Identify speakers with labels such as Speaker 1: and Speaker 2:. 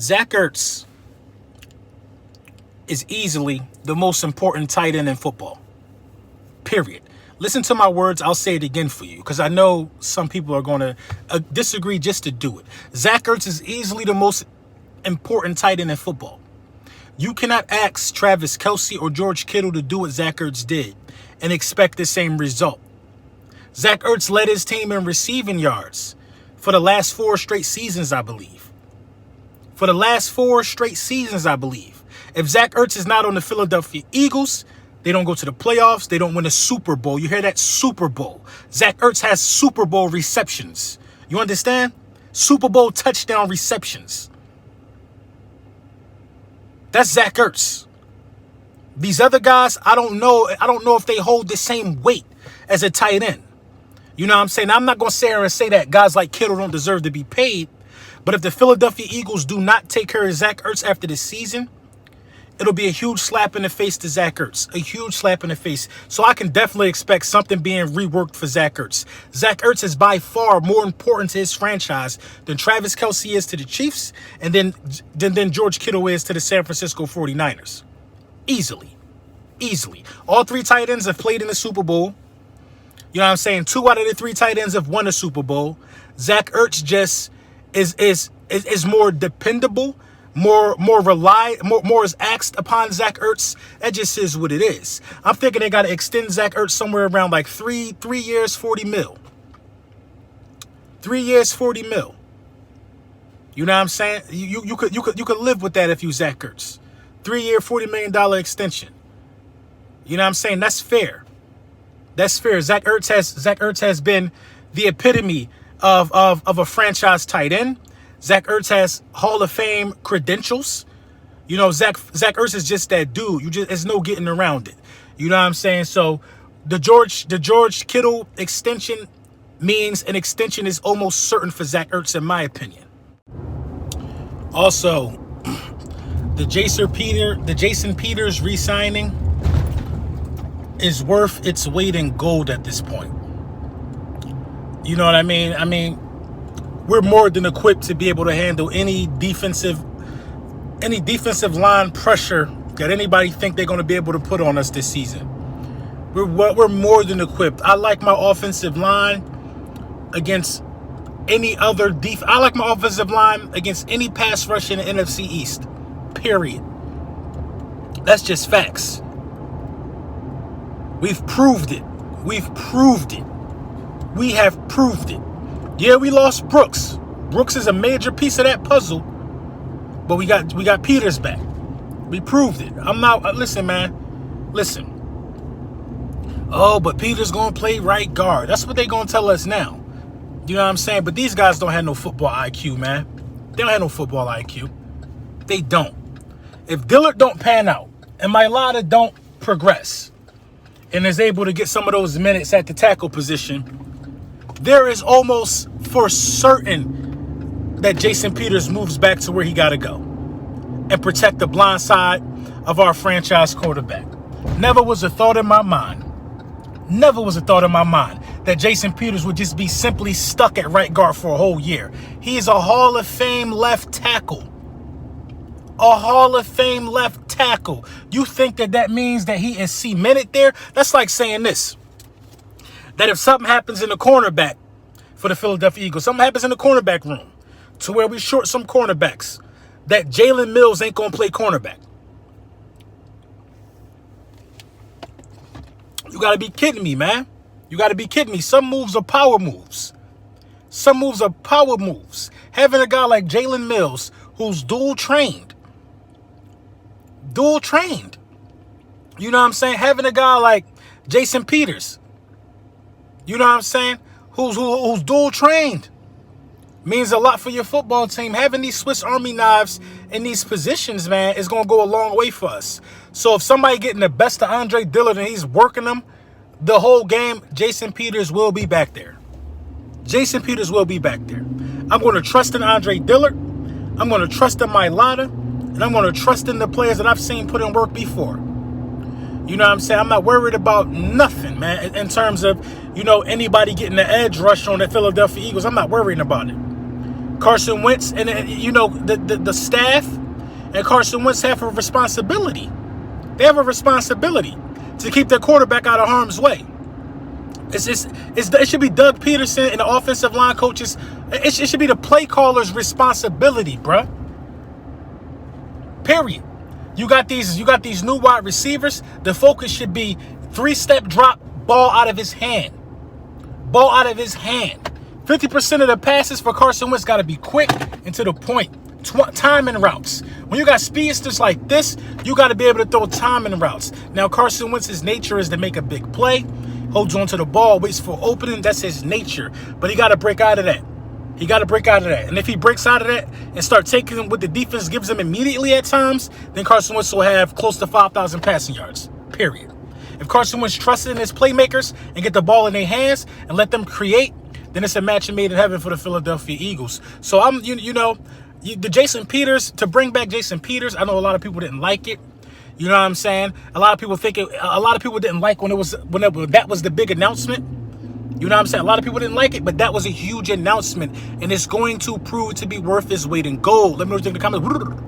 Speaker 1: Zach Ertz is easily the most important tight end in football. Period. Listen to my words. I'll say it again for you because I know some people are going to disagree just to do it. Zach Ertz is easily the most important tight end in football. You cannot ask Travis Kelce or George Kittle to do what Zach Ertz did and expect the same result. Zach Ertz led his team in receiving yards for the last 4 straight seasons, I believe. For the last 4 straight seasons, I believe. If Zach Ertz is not on the Philadelphia Eagles, they don't go to the playoffs. They don't win a Super Bowl. You hear that? Super Bowl. Zach Ertz has Super Bowl receptions. You understand? Super Bowl touchdown receptions. That's Zach Ertz. These other guys, I don't know if they hold the same weight as a tight end. You know what I'm saying? I'm not going to sit here and say that guys like Kittle don't deserve to be paid. But if the Philadelphia Eagles do not take care of Zach Ertz after this season, it'll be a huge slap in the face to Zach Ertz. A huge slap in the face. So I can definitely expect something being reworked for Zach Ertz. Zach Ertz is by far more important to his franchise than Travis Kelce is to the Chiefs and then George Kittle is to the San Francisco 49ers. Easily. Easily. All 3 tight ends have played in the Super Bowl. You know what I'm saying? 2 out of the 3 tight ends have won a Super Bowl. Zach Ertz just is more dependable. More is asked upon Zach Ertz. That just is what it is. I'm thinking they got to extend Zach Ertz somewhere around like 3 years, 40 mil. 3 years, 40 mil. You know what I'm saying? You could live with that if you Zach Ertz. 3-year, $40 million extension. You know what I'm saying? That's fair. That's fair. Zach Ertz has been the epitome of a franchise tight end. Zach Ertz has Hall of Fame credentials. You know, Zach Ertz is just that dude. There's no getting around it. You know what I'm saying? So the George Kittle extension means an extension is almost certain for Zach Ertz, in my opinion. Also, the Jason Peters re-signing is worth its weight in gold at this point. You know what I mean? We're more than equipped to be able to handle any defensive line pressure that anybody think they're going to be able to put on us this season. We're more than equipped. I like my offensive line against any other I like my offensive line against any pass rush in the NFC East. Period. That's just facts. We've proved it. We have proved it. Yeah, we lost Brooks. Brooks is a major piece of that puzzle, but we got Peters back. We proved it. Listen, man. Listen. Oh, but Peters going to play right guard. That's what they going to tell us now. You know what I'm saying? But these guys don't have no football IQ, man. They don't have no football IQ. They don't. If Dillard don't pan out and Mailata don't progress and is able to get some of those minutes at the tackle position, there is almost for certain that Jason Peters moves back to where he got to go and protect the blind side of our franchise quarterback. Never was a thought in my mind that Jason Peters would just be simply stuck at right guard for a whole year. He is a Hall of Fame left tackle. A Hall of Fame left tackle. You think that means that he is cemented there? That's like saying this. That if something happens in the cornerback for the Philadelphia Eagles, something happens in the cornerback room to where we short some cornerbacks, that Jalen Mills ain't going to play cornerback. You got to be kidding me, man. You got to be kidding me. Some moves are power moves. Having a guy like Jalen Mills who's dual trained. You know what I'm saying? Having a guy like Jason Peters, you know what I'm saying, who's dual trained, means a lot for your football team. Having these Swiss Army knives in these positions, man, is going to go a long way for us. So if somebody getting the best of Andre Dillard and he's working them the whole game, Jason Peters will be back there. I'm going to trust in Andre Dillard. I'm going to trust in Mailata. And I'm going to trust in the players that I've seen put in work before. You know what I'm saying? I'm not worried about nothing, man, in terms of, anybody getting the edge rush on the Philadelphia Eagles. I'm not worrying about it. Carson Wentz and the staff and Carson Wentz have a responsibility. They have a responsibility to keep their quarterback out of harm's way. It should be Doug Peterson and the offensive line coaches. It should be the play caller's responsibility, bruh. Period. You got these new wide receivers. The focus should be 3-step drop, ball out of his hand. Ball out of his hand. 50% of the passes for Carson Wentz got to be quick and to the point. Timing routes. When you got speedsters like this, you got to be able to throw timing routes. Now, Carson Wentz's nature is to make a big play. Holds on to the ball, waits for opening. That's his nature. But he got to break out of that. He got to break out of that. And if he breaks out of that and start taking what the defense gives him immediately at times, then Carson Wentz will have close to 5,000 passing yards. Period. If Carson Wentz trusts in his playmakers and get the ball in their hands and let them create, then it's a match made in heaven for the Philadelphia Eagles. So the Jason Peters, to bring back Jason Peters, I know a lot of people didn't like it. You know what I'm saying? A lot of people didn't like when that was the big announcement. You know what I'm saying? A lot of people didn't like it, but that was a huge announcement, and it's going to prove to be worth its weight in gold. Let me know what you think in the comments.